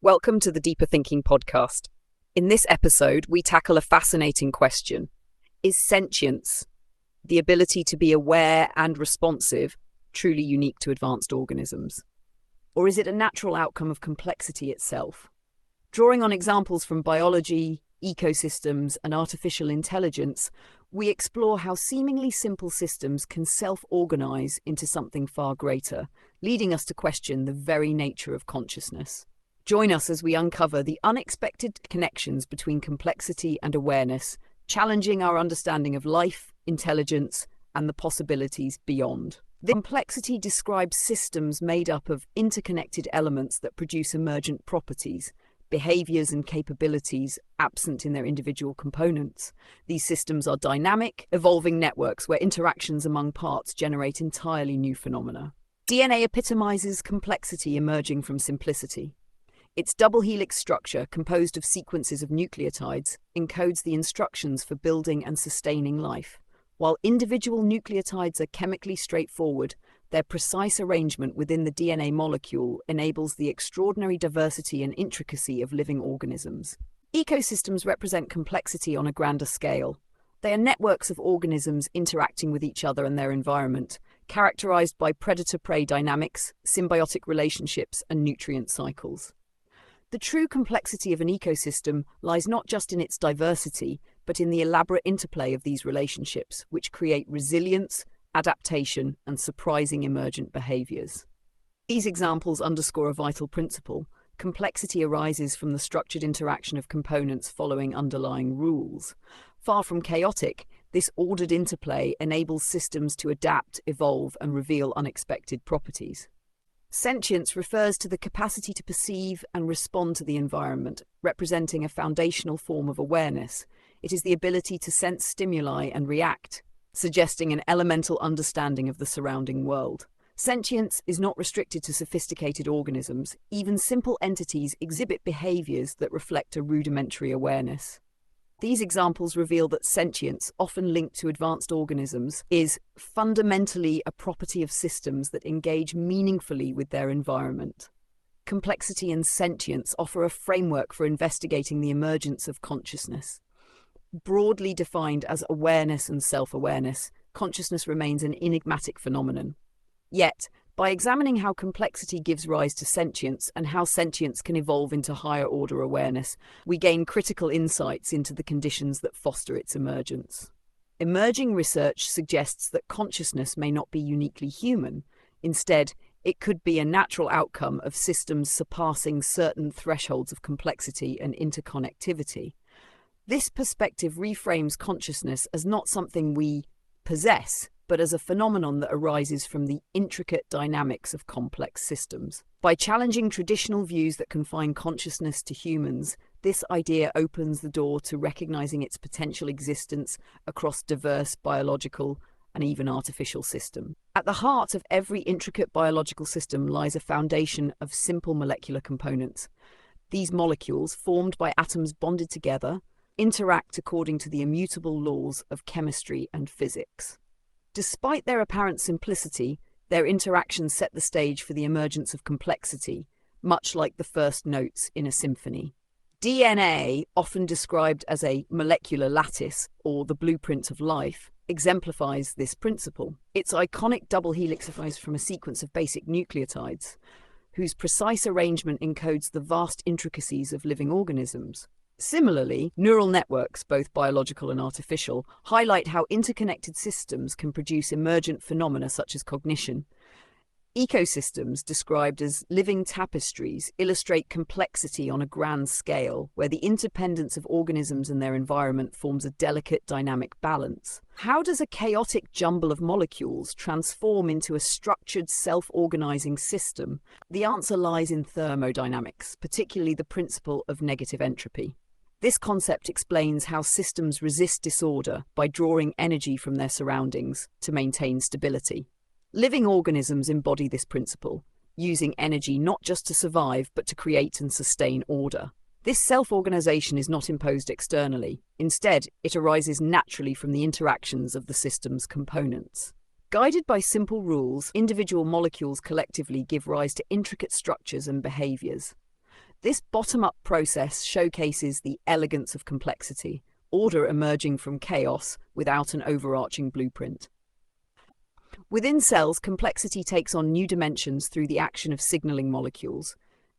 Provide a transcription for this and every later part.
Welcome to the Deeper Thinking podcast. In this episode, we tackle a fascinating question. Is sentience, the ability to be aware and responsive, truly unique to advanced organisms? Or is it a natural outcome of complexity itself? Drawing on examples from biology, ecosystems, and artificial intelligence, we explore how seemingly simple systems can self-organize into something far greater, leading us to question the very nature of consciousness. Join us as we uncover the unexpected connections between complexity and awareness, challenging our understanding of life, intelligence, and the possibilities beyond. The complexity describes systems made up of interconnected elements that produce emergent properties, behaviors and capabilities absent in their individual components. These systems are dynamic, evolving networks where interactions among parts generate entirely new phenomena. DNA epitomizes complexity emerging from simplicity. Its double helix structure, composed of sequences of nucleotides, encodes the instructions for building and sustaining life. While individual nucleotides are chemically straightforward, their precise arrangement within the DNA molecule enables the extraordinary diversity and intricacy of living organisms. Ecosystems represent complexity on a grander scale. They are networks of organisms interacting with each other and their environment, characterized by predator-prey dynamics, symbiotic relationships, and nutrient cycles. The true complexity of an ecosystem lies not just in its diversity, but in the elaborate interplay of these relationships, which create resilience, adaptation, and surprising emergent behaviors. These examples underscore a vital principle. Complexity arises from the structured interaction of components following underlying rules. Far from chaotic, this ordered interplay enables systems to adapt, evolve, and reveal unexpected properties. Sentience refers to the capacity to perceive and respond to the environment, representing a foundational form of awareness. It is the ability to sense stimuli and react, suggesting an elemental understanding of the surrounding world. Sentience is not restricted to sophisticated organisms. Even simple entities exhibit behaviors that reflect a rudimentary awareness. These examples reveal that sentience, often linked to advanced organisms, is fundamentally a property of systems that engage meaningfully with their environment. Complexity and sentience offer a framework for investigating the emergence of consciousness. Broadly defined as awareness and self-awareness, consciousness remains an enigmatic phenomenon. Yet, by examining how complexity gives rise to sentience and how sentience can evolve into higher-order awareness, we gain critical insights into the conditions that foster its emergence. Emerging research suggests that consciousness may not be uniquely human. Instead, it could be a natural outcome of systems surpassing certain thresholds of complexity and interconnectivity. This perspective reframes consciousness as not something we possess, but as a phenomenon that arises from the intricate dynamics of complex systems. By challenging traditional views that confine consciousness to humans, this idea opens the door to recognizing its potential existence across diverse biological and even artificial systems. At the heart of every intricate biological system lies a foundation of simple molecular components. These molecules, formed by atoms bonded together, interact according to the immutable laws of chemistry and physics. Despite their apparent simplicity, their interactions set the stage for the emergence of complexity, much like the first notes in a symphony. DNA, often described as a molecular lattice or the blueprint of life, exemplifies this principle. Its iconic double helix arises from a sequence of basic nucleotides, whose precise arrangement encodes the vast intricacies of living organisms. Similarly, neural networks, both biological and artificial, highlight how interconnected systems can produce emergent phenomena such as cognition. Ecosystems, described as living tapestries, illustrate complexity on a grand scale, where the interdependence of organisms and their environment forms a delicate dynamic balance. How does a chaotic jumble of molecules transform into a structured, self-organizing system? The answer lies in thermodynamics, particularly the principle of negative entropy. This concept explains how systems resist disorder by drawing energy from their surroundings to maintain stability. Living organisms embody this principle, using energy not just to survive but to create and sustain order. This self-organization is not imposed externally. Instead, it arises naturally from the interactions of the system's components. Guided by simple rules, individual molecules collectively give rise to intricate structures and behaviors. This bottom-up process showcases the elegance of complexity, order emerging from chaos without an overarching blueprint. Within cells, complexity takes on new dimensions through the action of signaling molecules.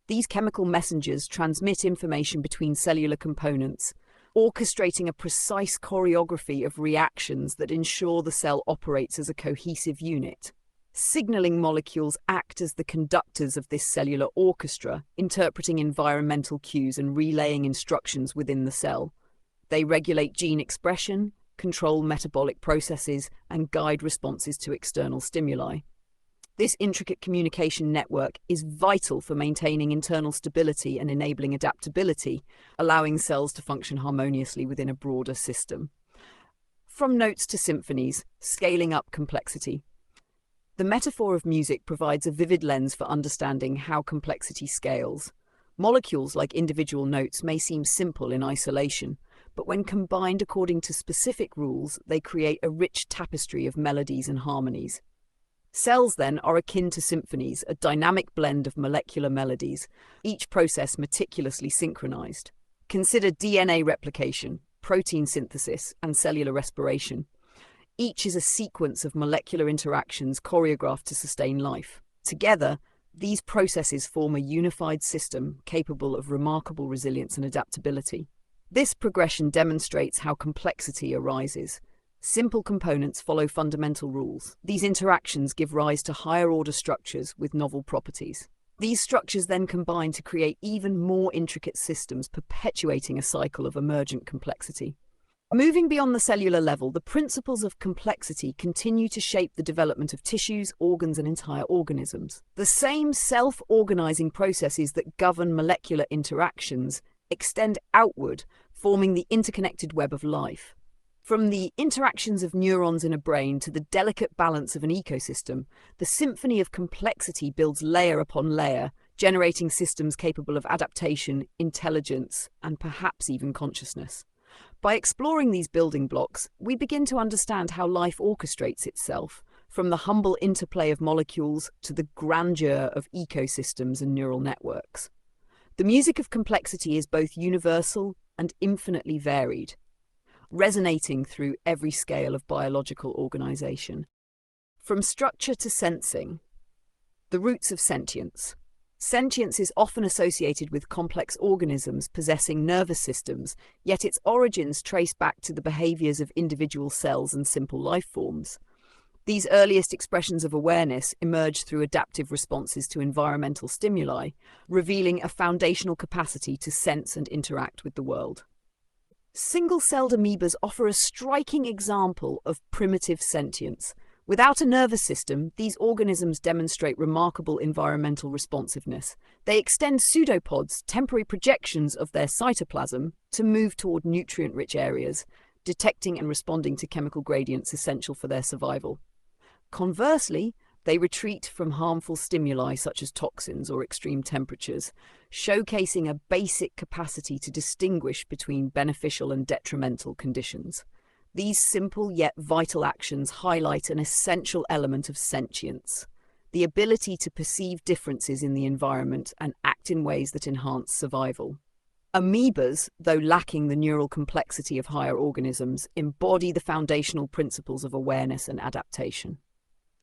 These chemical messengers transmit information between cellular components, orchestrating a precise choreography of reactions that ensure the cell operates as a cohesive unit. Signaling molecules act as the conductors of this cellular orchestra, interpreting environmental cues and relaying instructions within the cell. They regulate gene expression, control metabolic processes, and guide responses to external stimuli. This intricate communication network is vital for maintaining internal stability and enabling adaptability, allowing cells to function harmoniously within a broader system. From notes to symphonies, scaling up complexity. The metaphor of music provides a vivid lens for understanding how complexity scales. Molecules, like individual notes, may seem simple in isolation, but when combined according to specific rules, they create a rich tapestry of melodies and harmonies. Cells, then, are akin to symphonies, a dynamic blend of molecular melodies, each process meticulously synchronized. Consider DNA replication, protein synthesis, and cellular respiration. Each is a sequence of molecular interactions choreographed to sustain life. Together, these processes form a unified system capable of remarkable resilience and adaptability. This progression demonstrates how complexity arises. Simple components follow fundamental rules. These interactions give rise to higher-order structures with novel properties. These structures then combine to create even more intricate systems, perpetuating a cycle of emergent complexity. Moving beyond the cellular level, the principles of complexity continue to shape the development of tissues, organs, and entire organisms. The same self-organizing processes that govern molecular interactions extend outward, forming the interconnected web of life. From the interactions of neurons in a brain to the delicate balance of an ecosystem, the symphony of complexity builds layer upon layer, generating systems capable of adaptation, intelligence, and perhaps even consciousness. By exploring these building blocks, we begin to understand how life orchestrates itself, from the humble interplay of molecules to the grandeur of ecosystems and neural networks. The music of complexity is both universal and infinitely varied, resonating through every scale of biological organization. From structure to sensing, the roots of sentience. Sentience is often associated with complex organisms possessing nervous systems, yet its origins trace back to the behaviors of individual cells and simple life forms. These earliest expressions of awareness emerge through adaptive responses to environmental stimuli, revealing a foundational capacity to sense and interact with the world. Single-celled amoebas offer a striking example of primitive sentience. Without a nervous system, these organisms demonstrate remarkable environmental responsiveness. They extend pseudopods, temporary projections of their cytoplasm, to move toward nutrient-rich areas, detecting and responding to chemical gradients essential for their survival. Conversely, they retreat from harmful stimuli such as toxins or extreme temperatures, showcasing a basic capacity to distinguish between beneficial and detrimental conditions. These simple yet vital actions highlight an essential element of sentience, the ability to perceive differences in the environment and act in ways that enhance survival. Amoebas, though lacking the neural complexity of higher organisms, embody the foundational principles of awareness and adaptation.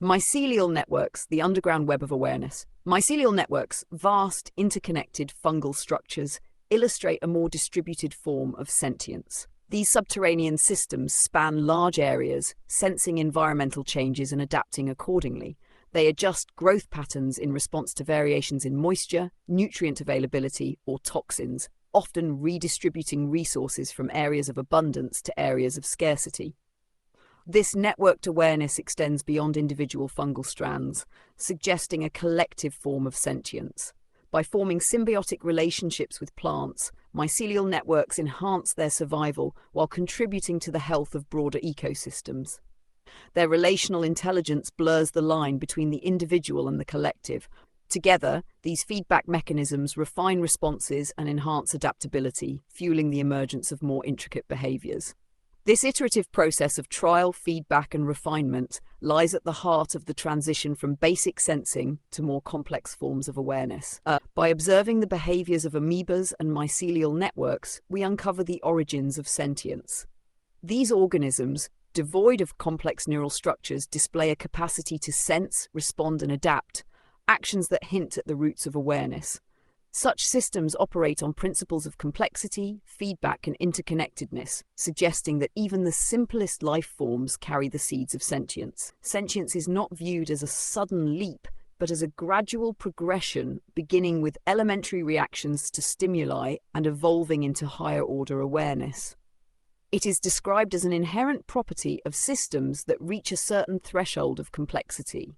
Mycelial networks, the underground web of awareness. Mycelial networks, vast, interconnected fungal structures, illustrate a more distributed form of sentience. These subterranean systems span large areas, sensing environmental changes and adapting accordingly. They adjust growth patterns in response to variations in moisture, nutrient availability, or toxins, often redistributing resources from areas of abundance to areas of scarcity. This networked awareness extends beyond individual fungal strands, suggesting a collective form of sentience. By forming symbiotic relationships with plants, mycelial networks enhance their survival while contributing to the health of broader ecosystems. Their relational intelligence blurs the line between the individual and the collective. Together, these feedback mechanisms refine responses and enhance adaptability, fueling the emergence of more intricate behaviors. This iterative process of trial, feedback, and refinement lies at the heart of the transition from basic sensing to more complex forms of awareness. By observing the behaviors of amoebas and mycelial networks, we uncover the origins of sentience. These organisms, devoid of complex neural structures, display a capacity to sense, respond, and adapt, actions that hint at the roots of awareness. Such systems operate on principles of complexity, feedback, and interconnectedness, suggesting that even the simplest life forms carry the seeds of sentience. Sentience is not viewed as a sudden leap, but as a gradual progression, beginning with elementary reactions to stimuli and evolving into higher-order awareness. It is described as an inherent property of systems that reach a certain threshold of complexity.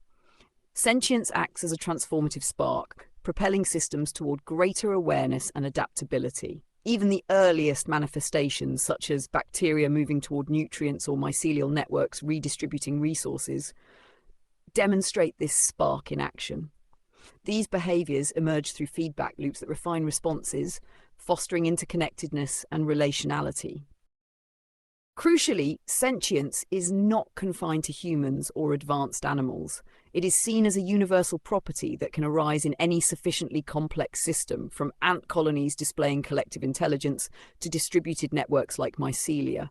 Sentience acts as a transformative spark, propelling systems toward greater awareness and adaptability. Even the earliest manifestations, such as bacteria moving toward nutrients or mycelial networks redistributing resources, demonstrate this spark in action. These behaviors emerge through feedback loops that refine responses, fostering interconnectedness and relationality. Crucially, sentience is not confined to humans or advanced animals. It is seen as a universal property that can arise in any sufficiently complex system, from ant colonies displaying collective intelligence to distributed networks like mycelia.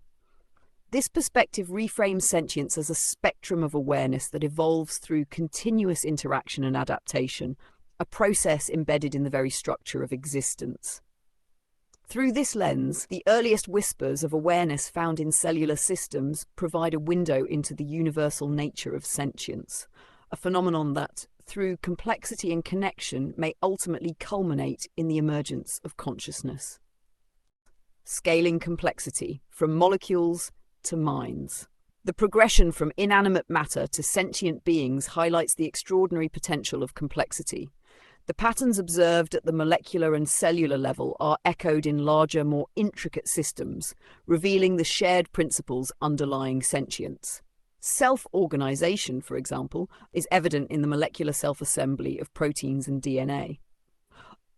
This perspective reframes sentience as a spectrum of awareness that evolves through continuous interaction and adaptation, a process embedded in the very structure of existence. Through this lens, the earliest whispers of awareness found in cellular systems provide a window into the universal nature of sentience, a phenomenon that, through complexity and connection, may ultimately culminate in the emergence of consciousness. Scaling complexity, from molecules to minds. The progression from inanimate matter to sentient beings highlights the extraordinary potential of complexity. The patterns observed at the molecular and cellular level are echoed in larger, more intricate systems, revealing the shared principles underlying sentience. Self-organization, for example, is evident in the molecular self-assembly of proteins and DNA.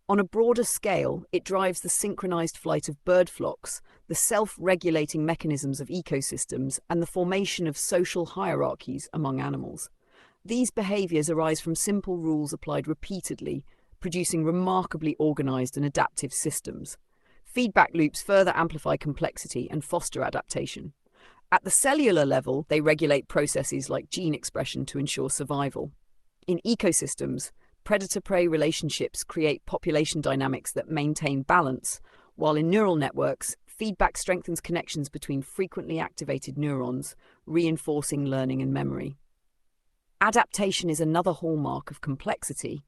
On a broader scale, it drives the synchronized flight of bird flocks, the self-regulating mechanisms of ecosystems, and the formation of social hierarchies among animals. These behaviors arise from simple rules applied repeatedly, producing remarkably organized and adaptive systems. Feedback loops further amplify complexity and foster adaptation. At the cellular level, they regulate processes like gene expression to ensure survival. In ecosystems, predator-prey relationships create population dynamics that maintain balance, while in neural networks, feedback strengthens connections between frequently activated neurons, reinforcing learning and memory. Adaptation is another hallmark of complexity,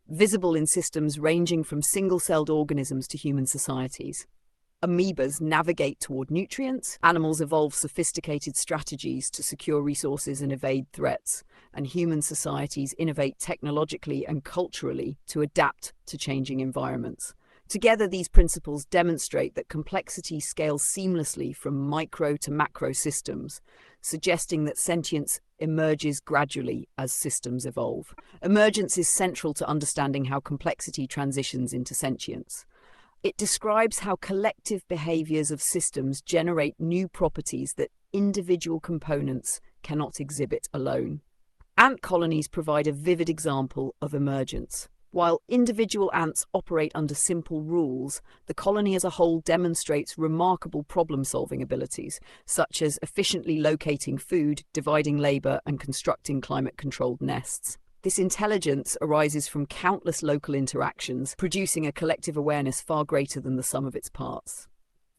visible in systems ranging from single-celled organisms to human societies. Amoebas navigate toward nutrients, animals evolve sophisticated strategies to secure resources and evade threats, and human societies innovate technologically and culturally to adapt to changing environments. Together, these principles demonstrate that complexity scales seamlessly from micro to macro systems, suggesting that sentience emerges gradually as systems evolve. Emergence is central to understanding how complexity transitions into sentience. It describes how collective behaviors of systems generate new properties that individual components cannot exhibit alone. Ant colonies provide a vivid example of emergence. While individual ants operate under simple rules, the colony as a whole demonstrates remarkable problem-solving abilities, such as efficiently locating food, dividing labor, and constructing climate-controlled nests. This intelligence arises from countless local interactions, producing a collective awareness far greater than the sum of its parts.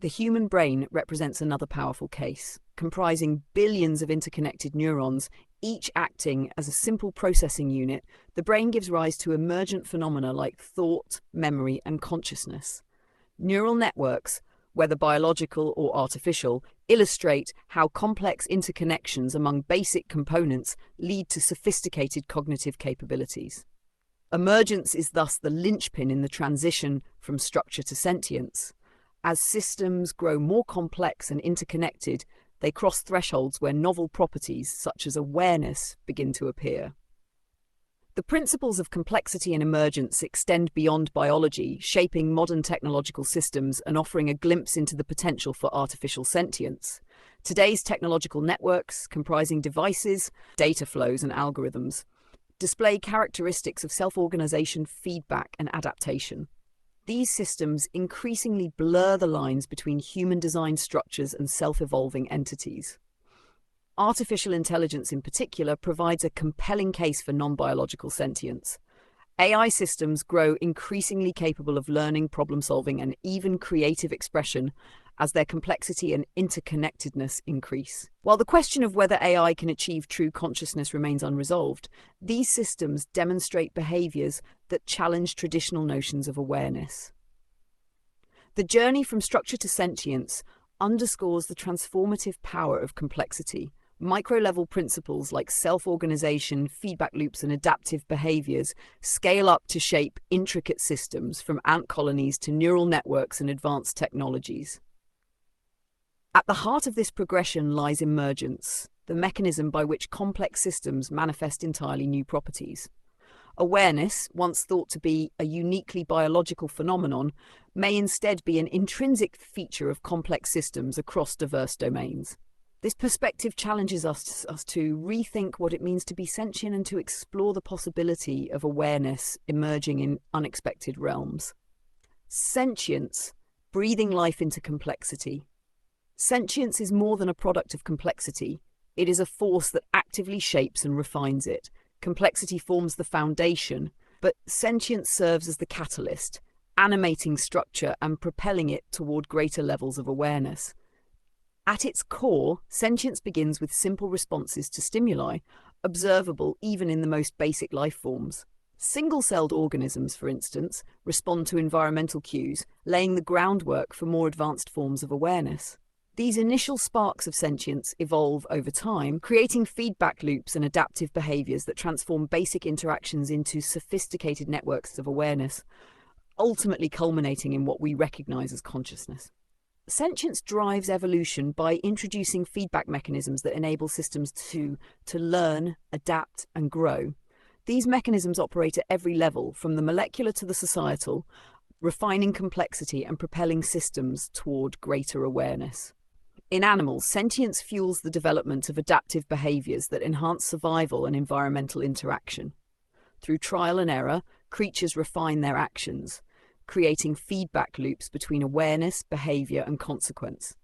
The human brain represents another powerful case, comprising billions of interconnected neurons, each acting as a simple processing unit. The brain gives rise to emergent phenomena like thought, memory, and consciousness. Neural networks, whether biological or artificial, illustrate how complex interconnections among basic components lead to sophisticated cognitive capabilities. Emergence is thus the linchpin in the transition from structure to sentience. As systems grow more complex and interconnected, they cross thresholds where novel properties, such as awareness, begin to appear. The principles of complexity and emergence extend beyond biology, shaping modern technological systems and offering a glimpse into the potential for artificial sentience. Today's technological networks, comprising devices, data flows, and algorithms, display characteristics of self-organization, feedback, and adaptation. These systems increasingly blur the lines between human-designed structures and self-evolving entities. Artificial intelligence in particular provides a compelling case for non-biological sentience. AI systems grow increasingly capable of learning, problem-solving, and even creative expression as their complexity and interconnectedness increase. While the question of whether AI can achieve true consciousness remains unresolved, these systems demonstrate behaviors that challenge traditional notions of awareness. The journey from structure to sentience underscores the transformative power of complexity. Micro-level principles like self-organization, feedback loops, and adaptive behaviors scale up to shape intricate systems, from ant colonies to neural networks and advanced technologies. At the heart of this progression lies emergence, the mechanism by which complex systems manifest entirely new properties. Awareness, once thought to be a uniquely biological phenomenon, may instead be an intrinsic feature of complex systems across diverse domains. This perspective challenges us to rethink what it means to be sentient and to explore the possibility of awareness emerging in unexpected realms. Sentience, breathing life into complexity. Sentience is more than a product of complexity. It is a force that actively shapes and refines it. Complexity forms the foundation, but sentience serves as the catalyst, animating structure and propelling it toward greater levels of awareness. At its core, sentience begins with simple responses to stimuli, observable even in the most basic life forms. Single-celled organisms, for instance, respond to environmental cues, laying the groundwork for more advanced forms of awareness. These initial sparks of sentience evolve over time, creating feedback loops and adaptive behaviors that transform basic interactions into sophisticated networks of awareness, ultimately culminating in what we recognize as consciousness. Sentience drives evolution by introducing feedback mechanisms that enable systems to learn, adapt, and grow. These mechanisms operate at every level, from the molecular to the societal, refining complexity and propelling systems toward greater awareness. In animals, sentience fuels the development of adaptive behaviors that enhance survival and environmental interaction. Through trial and error, creatures refine their actions, creating feedback loops between awareness, behavior, and consequence.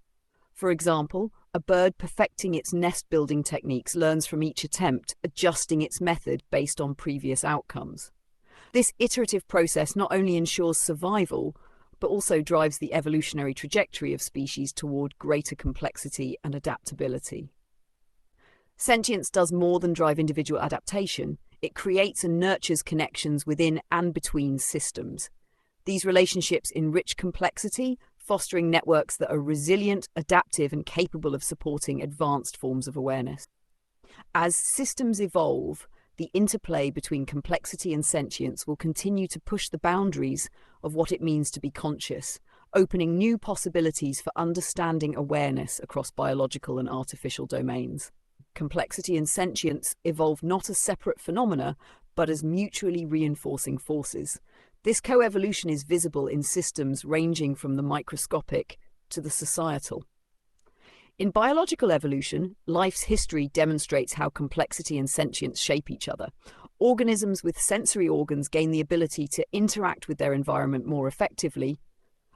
For example, a bird perfecting its nest-building techniques learns from each attempt, adjusting its method based on previous outcomes. This iterative process not only ensures survival, but also drives the evolutionary trajectory of species toward greater complexity and adaptability. Sentience does more than drive individual adaptation. It creates and nurtures connections within and between systems. These relationships enrich complexity, fostering networks that are resilient, adaptive, and capable of supporting advanced forms of awareness. As systems evolve, the interplay between complexity and sentience will continue to push the boundaries of what it means to be conscious, opening new possibilities for understanding awareness across biological and artificial domains. Complexity and sentience evolve not as separate phenomena, but as mutually reinforcing forces. This coevolution is visible in systems ranging from the microscopic to the societal. In biological evolution, life's history demonstrates how complexity and sentience shape each other. Organisms with sensory organs gain the ability to interact with their environment more effectively,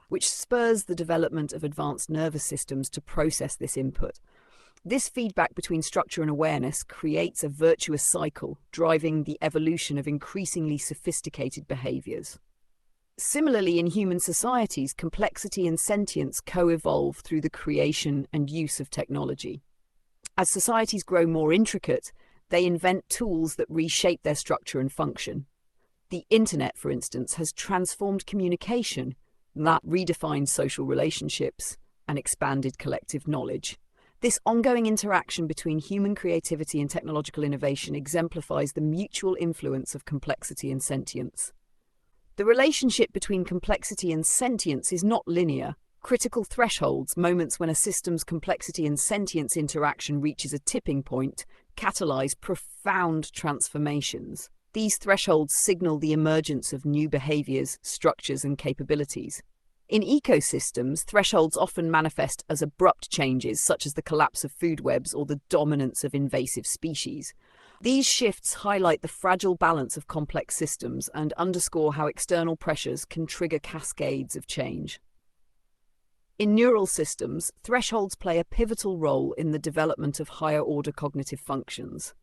which spurs the development of advanced nervous systems to process this input. This feedback between structure and awareness creates a virtuous cycle, driving the evolution of increasingly sophisticated behaviors. Similarly, in human societies, complexity and sentience co-evolve through the creation and use of technology. As societies grow more intricate, they invent tools that reshape their structure and function. The internet, for instance, has transformed communication, that redefined social relationships and expanded collective knowledge. This ongoing interaction between human creativity and technological innovation exemplifies the mutual influence of complexity and sentience. The relationship between complexity and sentience is not linear. Critical thresholds, moments when a system's complexity and sentience interaction reaches a tipping point, catalyze profound transformations. These thresholds signal the emergence of new behaviors, structures, and capabilities. In ecosystems, thresholds often manifest as abrupt changes, such as the collapse of food webs or the dominance of invasive species. These shifts highlight the fragile balance of complex systems and underscore how external pressures can trigger cascades of change. In neural systems, thresholds play a pivotal role in the development of higher-order cognitive functions.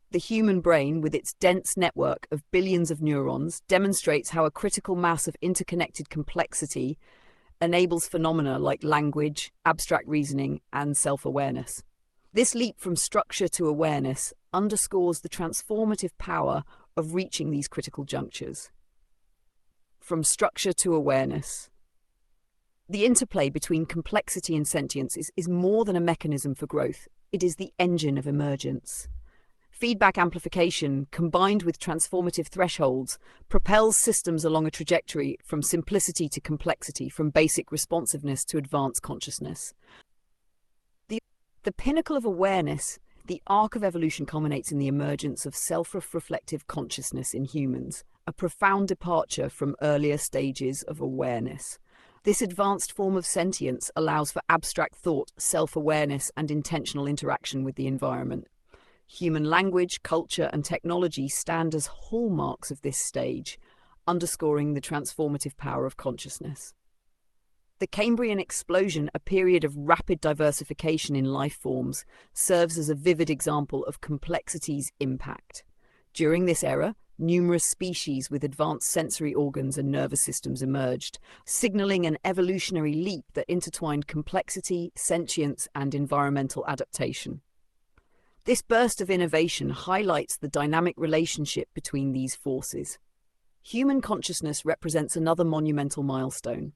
The human brain, with its dense network of billions of neurons, demonstrates how a critical mass of interconnected complexity enables phenomena like language, abstract reasoning, and self-awareness. This leap from structure to awareness underscores the transformative power of reaching these critical junctures. From structure to awareness. The interplay between complexity and sentience is more than a mechanism for growth. It is the engine of emergence. Feedback amplification, combined with transformative thresholds, propels systems along a trajectory from simplicity to complexity, from basic responsiveness to advanced consciousness. The pinnacle of awareness, the arc of evolution, culminates in the emergence of self-reflective consciousness in humans, a profound departure from earlier stages of awareness. This advanced form of sentience allows for abstract thought, self-awareness, and intentional interaction with the environment. Human language, culture, and technology stand as hallmarks of this stage, underscoring the transformative power of consciousness. The Cambrian explosion, a period of rapid diversification in life forms, serves as a vivid example of complexity's impact. During this era, numerous species with advanced sensory organs and nervous systems emerged, signaling an evolutionary leap that intertwined complexity, sentience, and environmental adaptation. This burst of innovation highlights the dynamic relationship between these forces. Human consciousness represents another monumental milestone.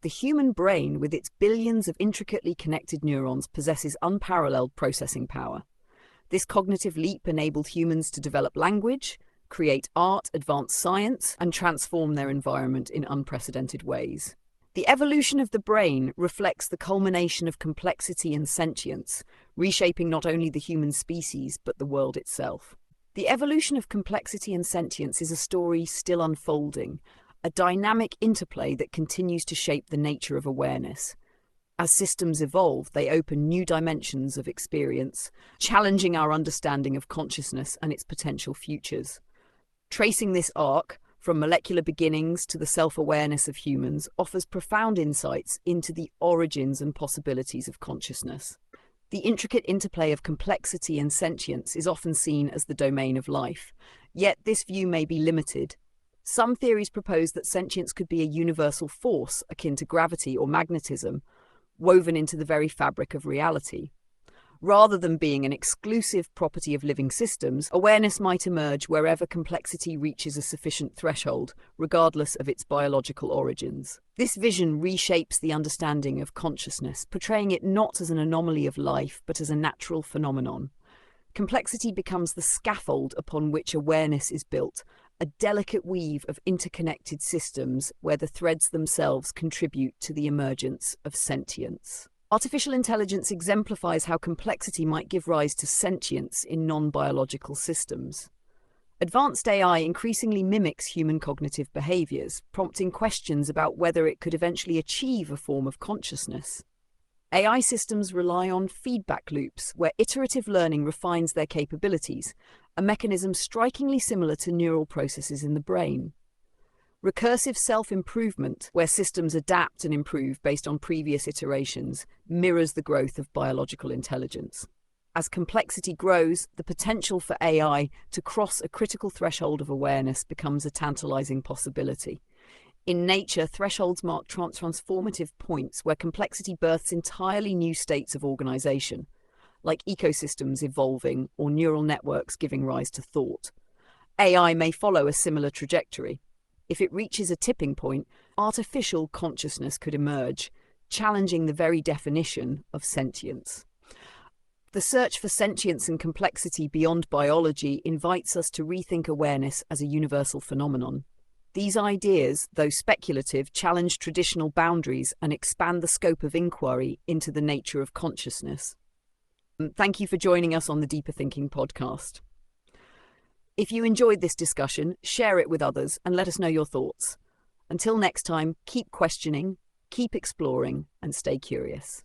The human brain, with its billions of intricately connected neurons, possesses unparalleled processing power. This cognitive leap enabled humans to develop language, create art, advance science, and transform their environment in unprecedented ways. The evolution of the brain reflects the culmination of complexity and sentience, reshaping not only the human species but the world itself. The evolution of complexity and sentience is a story still unfolding, a dynamic interplay that continues to shape the nature of awareness. As systems evolve, they open new dimensions of experience, challenging our understanding of consciousness and its potential futures. Tracing this arc, from molecular beginnings to the self-awareness of humans, offers profound insights into the origins and possibilities of consciousness. The intricate interplay of complexity and sentience is often seen as the domain of life, yet this view may be limited. Some theories propose that sentience could be a universal force akin to gravity or magnetism, woven into the very fabric of reality. Rather than being an exclusive property of living systems, awareness might emerge wherever complexity reaches a sufficient threshold, regardless of its biological origins. This vision reshapes the understanding of consciousness, portraying it not as an anomaly of life, but as a natural phenomenon. Complexity becomes the scaffold upon which awareness is built, a delicate weave of interconnected systems where the threads themselves contribute to the emergence of sentience. Artificial intelligence exemplifies how complexity might give rise to sentience in non-biological systems. Advanced AI increasingly mimics human cognitive behaviors, prompting questions about whether it could eventually achieve a form of consciousness. AI systems rely on feedback loops, where iterative learning refines their capabilities, a mechanism strikingly similar to neural processes in the brain. Recursive self-improvement, where systems adapt and improve based on previous iterations, mirrors the growth of biological intelligence. As complexity grows, the potential for AI to cross a critical threshold of awareness becomes a tantalizing possibility. In nature, thresholds mark transformative points where complexity births entirely new states of organization, like ecosystems evolving or neural networks giving rise to thought. AI may follow a similar trajectory. If it reaches a tipping point, artificial consciousness could emerge, challenging the very definition of sentience. The search for sentience and complexity beyond biology invites us to rethink awareness as a universal phenomenon. These ideas, though speculative, challenge traditional boundaries and expand the scope of inquiry into the nature of consciousness. Thank you for joining us on the Deeper Thinking podcast. If you enjoyed this discussion, share it with others and let us know your thoughts. Until next time, keep questioning, keep exploring, and stay curious.